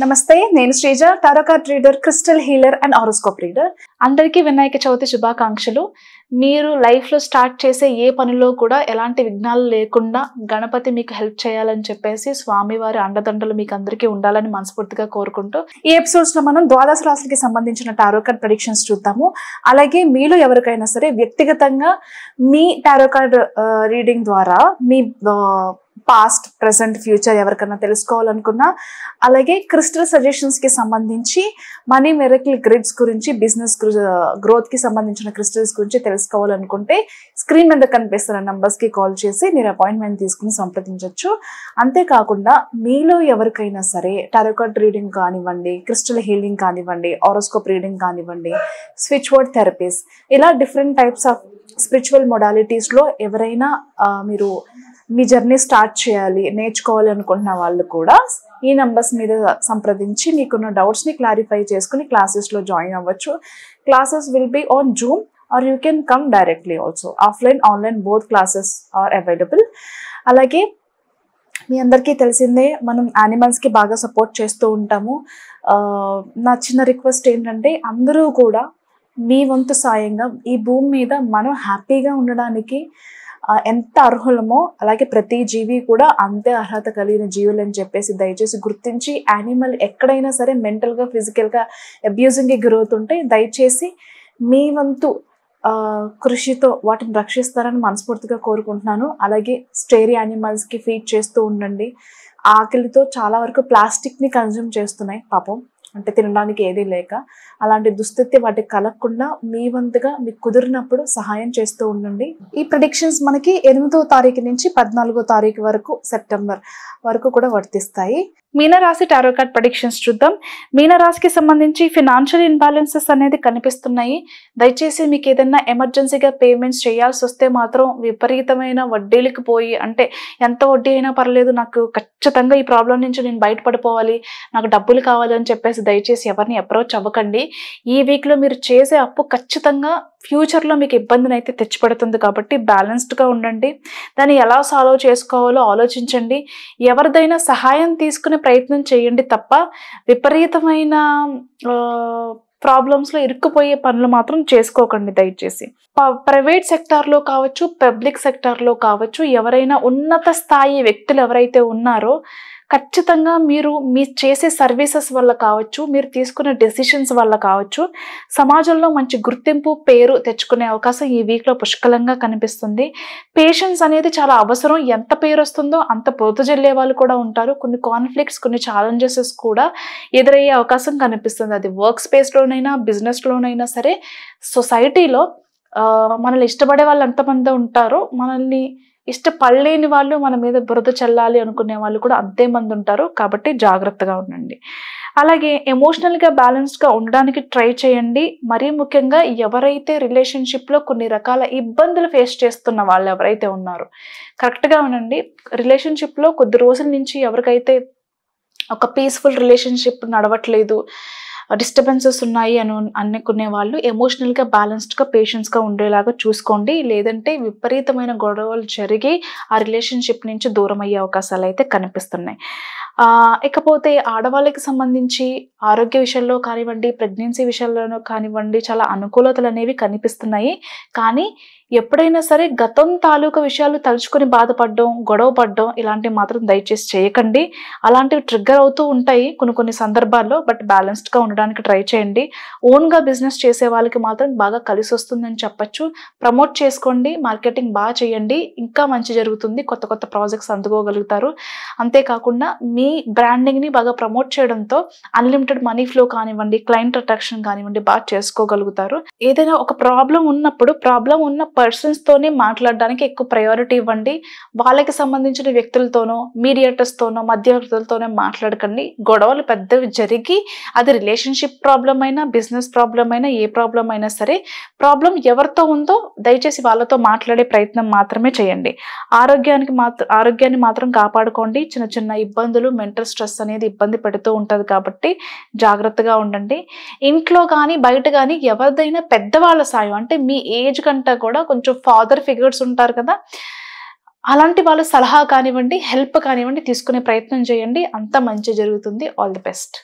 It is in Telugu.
నమస్తే, నేను Sreeja, tarot card reader, crystal healer and horoscope reader. అందరికీ వినాయక చవితి శుభాకాంక్షలు. మీరు లైఫ్లో స్టార్ట్ చేసే ఏ పనిలో కూడా ఎలాంటి విఘ్నాలు లేకుండా గణపతి మీకు హెల్ప్ చేయాలని చెప్పేసి స్వామివారి అండదండలు మీకు అందరికీ ఉండాలని మనస్ఫూర్తిగా కోరుకుంటూ ఈ ఎపిసోడ్స్లో మనం ద్వాదశ రాశులకి సంబంధించిన టారో కార్డ్ ప్రెడిక్షన్స్ చూద్దాము. అలాగే మీలో ఎవరికైనా సరే వ్యక్తిగతంగా మీ టారో కార్డ్ రీడింగ్ ద్వారా మీ పాస్ట్, ప్రెసెంట్, ఫ్యూచర్ ఎవరికైనా తెలుసుకోవాలనుకున్నా, అలాగే క్రిస్టల్ సజెషన్స్కి సంబంధించి మనీ మిరకిల్ గ్రిడ్స్ గురించి, బిజినెస్ గ్రోత్కి సంబంధించిన క్రిస్టల్స్ గురించి తెలుసుకోవాలనుకుంటే స్క్రీన్ మీద కనిపిస్తున్న నంబర్స్కి కాల్ చేసి మీరు అపాయింట్మెంట్ తీసుకుని సంప్రదించవచ్చు. అంతేకాకుండా మీలో ఎవరికైనా సరే టారో కార్డ్ రీడింగ్ కానివ్వండి, క్రిస్టల్ హీలింగ్ కానివ్వండి, హారోస్కోప్ రీడింగ్ కానివ్వండి, స్విచ్ వర్డ్ థెరపీస్, ఇలా డిఫరెంట్ టైప్స్ ఆఫ్ స్పిరిచువల్ మొడాలిటీస్లో ఎవరైనా మీరు మీ జర్నీ స్టార్ట్ చేయాలి, నేర్చుకోవాలి అనుకుంటున్న వాళ్ళు కూడా ఈ నంబర్స్ మీద సంప్రదించి మీకున్న డౌట్స్ని క్లారిఫై చేసుకుని క్లాసెస్లో జాయిన్ అవ్వచ్చు. Classes will be on Zoom or you can come directly also. Offline, online both classes are available. అలాగే మీ అందరికీ తెలిసిందే, మనం యానిమల్స్కి బాగా సపోర్ట్ చేస్తూ ఉంటాము. నా చిన్న రిక్వెస్ట్ ఏంటంటే అందరూ కూడా మీ వంతు సాయంగా ఈ భూమి మీద మనం హ్యాపీగా ఉండడానికి ఎంత అర్హులమో అలాగే ప్రతి జీవి కూడా అంతే అర్హత కలిగిన జీవులు అని చెప్పేసి దయచేసి గుర్తించి, యానిమల్ ఎక్కడైనా సరే మెంటల్గా, ఫిజికల్గా అబ్యూజింగ్కి గురవుతుంటే దయచేసి మీ వంతు కృషితో వాటిని రక్షిస్తారని మనస్ఫూర్తిగా కోరుకుంటున్నాను. అలాగే స్టేరీ యానిమల్స్కి ఫీడ్ చేస్తూ ఉండండి. ఆకలితో చాలా వరకు ప్లాస్టిక్ని కన్జ్యూమ్ చేస్తున్నాయి పాపం, అంటే తినడానికి ఏదీ లేక. అలాంటి దుస్థితి వాటికి కలగకుండా మీ వంతుగా మీకు కుదిరినప్పుడు సహాయం చేస్తూ ఉండండి. ఈ ప్రెడిక్షన్స్ మనకి 8వ తారీఖు నుంచి 14వ తారీఖు వరకు, సెప్టెంబర్ వరకు కూడా వర్తిస్తాయి. మీనరాశి టారో కార్డ్ ప్రెడిక్షన్స్ చూద్దాం. మీనరాశికి సంబంధించి ఫినాన్షియల్ ఇన్బ్యాలెన్సెస్ అనేది కనిపిస్తున్నాయి. దయచేసి మీకు ఏదైనా ఎమర్జెన్సీగా పేమెంట్స్ చేయాల్సి వస్తే మాత్రం విపరీతమైన వడ్డీలకు పోయి, అంటే ఎంత వడ్డీ అయినా పర్లేదు, నాకు ఖచ్చితంగా ఈ ప్రాబ్లం నుంచి నేను బయటపడిపోవాలి, నాకు డబ్బులు కావాలి అని చెప్పేసి దయచేసి ఎవరిని అప్రోచ్ అవ్వకండి. ఈ వీక్లో మీరు చేసే అప్పు ఖచ్చితంగా ఫ్యూచర్లో మీకు ఇబ్బందిని అయితే తెచ్చిపెడుతుంది. కాబట్టి బ్యాలెన్స్డ్గా ఉండండి. దాన్ని ఎలా సాల్వ్ చేసుకోవాలో ఆలోచించండి. ఎవరిదైనా సహాయం తీసుకునే ప్రయత్నం చేయండి తప్ప విపరీతమైన ప్రాబ్లమ్స్లో ఇరుక్కుపోయే పనులు మాత్రం చేసుకోకండి దయచేసి. ప్రైవేట్ సెక్టార్లో కావచ్చు, పబ్లిక్ సెక్టార్లో కావచ్చు, ఎవరైనా ఉన్నత స్థాయి వ్యక్తులు ఎవరైతే ఉన్నారో ఖచ్చితంగా మీరు చేసే సర్వీసెస్ వల్ల కావచ్చు, మీరు తీసుకునే డెసిషన్స్ వల్ల కావచ్చు, సమాజంలో మంచి గుర్తింపు, పేరు తెచ్చుకునే అవకాశం ఈ వీక్లో పుష్కలంగా కనిపిస్తుంది. పేషెన్స్ అనేది చాలా అవసరం. ఎంత పేరు వస్తుందో అంత పొద్దుజల్లే వాళ్ళు కూడా ఉంటారు. కొన్ని కాన్ఫ్లిక్ట్స్, కొన్ని ఛాలెంజెస్ కూడా ఎదురయ్యే అవకాశం కనిపిస్తుంది. అది వర్క్ స్పేస్లోనైనా, బిజినెస్లోనైనా సరే, సొసైటీలో మనల్ని ఇష్టపడే వాళ్ళు ఎంతమంది ఉంటారో, మనల్ని ఇష్టపడలేని వాళ్ళు మన మీద బురద చల్లాలి అనుకునే వాళ్ళు కూడా అంతే మంది ఉంటారు. కాబట్టి జాగ్రత్తగా ఉండండి. అలాగే ఎమోషనల్గా బ్యాలెన్స్డ్గా ఉండడానికి ట్రై చేయండి. మరీ ముఖ్యంగా ఎవరైతే రిలేషన్షిప్లో కొన్ని రకాల ఇబ్బందులు ఫేస్ చేస్తున్న వాళ్ళు ఎవరైతే ఉన్నారో కరెక్ట్గా ఉండండి. రిలేషన్షిప్లో కొద్ది రోజుల నుంచి ఎవరికైతే ఒక పీస్ఫుల్ రిలేషన్షిప్ నడవట్లేదు, డిస్టర్బెన్సెస్ ఉన్నాయి అనుకునే వాళ్ళు ఎమోషనల్గా బ్యాలెన్స్డ్గా, పేషెన్స్గా ఉండేలాగా చూసుకోండి. లేదంటే విపరీతమైన గొడవలు జరిగి ఆ రిలేషన్షిప్ నుంచి దూరం అయ్యే అవకాశాలు అయితే కనిపిస్తున్నాయి. ఇకపోతే ఆడవాళ్ళకి సంబంధించి ఆరోగ్య విషయంలో కానివ్వండి, ప్రెగ్నెన్సీ విషయంలోనూ కానివ్వండి చాలా అనుకూలతలు అనేవి కనిపిస్తున్నాయి. కానీ ఎప్పుడైనా సరే గతం తాలూకా విషయాలు తలుచుకొని బాధపడడం, గొడవ పడడం ఇలాంటివి మాత్రం దయచేసి చేయకండి. అలాంటివి ట్రిగ్గర్ అవుతూ ఉంటాయి కొన్ని సందర్భాల్లో. బట్ బ్యాలెన్స్డ్గా ఉండడానికి ట్రై చేయండి. ఓన్గా బిజినెస్ చేసే వాళ్ళకి మాత్రం బాగా కలిసి వస్తుందని చెప్పచ్చు. ప్రమోట్ చేసుకోండి, మార్కెటింగ్ బాగా చేయండి, ఇంకా మంచి జరుగుతుంది. కొత్త ప్రాజెక్ట్స్ అందుకోగలుగుతారు. అంతేకాకుండా మీ బ్రాండింగ్ని బాగా ప్రమోట్ చేయడంతో అన్లిమిటెడ్ మనీ ఫ్లో కానివ్వండి, క్లయింట్ అట్రాక్షన్ కానివ్వండి బాగా చేసుకోగలుగుతారు. ఏదైనా ఒక ప్రాబ్లం ఉన్నప్పుడు ప్రాబ్లం ఉన్న పర్సన్స్తోనే మాట్లాడడానికి ఎక్కువ ప్రయారిటీ ఇవ్వండి. వాళ్ళకి సంబంధించిన వ్యక్తులతోనో, మీడియేటర్స్తోనో, మధ్యవర్తులతోనే మాట్లాడకండి. గొడవలు పెద్దవి జరిగి అది రిలేషన్షిప్ ప్రాబ్లం అయినా, బిజినెస్ ప్రాబ్లం అయినా, ఏ ప్రాబ్లం అయినా సరే, ప్రాబ్లం ఎవరితో ఉందో దయచేసి వాళ్ళతో మాట్లాడే ప్రయత్నం మాత్రమే చేయండి. ఆరోగ్యాన్ని మాత్రం కాపాడుకోండి. చిన్న ఇబ్బందులు, మెంటల్ స్ట్రెస్ అనేది ఇబ్బంది పెడుతూ ఉంటుంది. కాబట్టి జాగ్రత్తగా ఉండండి. ఇంట్లో కానీ బయట కానీ ఎవరిదైనా పెద్దవాళ్ళ సాయం, అంటే మీ ఏజ్ కంటే కూడా కొంచెం ఫాదర్ ఫిగర్స్ ఉంటారు కదా, అలాంటి వాళ్ళ సలహా కానివ్వండి, హెల్ప్ కానివ్వండి తీసుకునే ప్రయత్నం చేయండి. అంత మంచి జరుగుతుంది. All the best.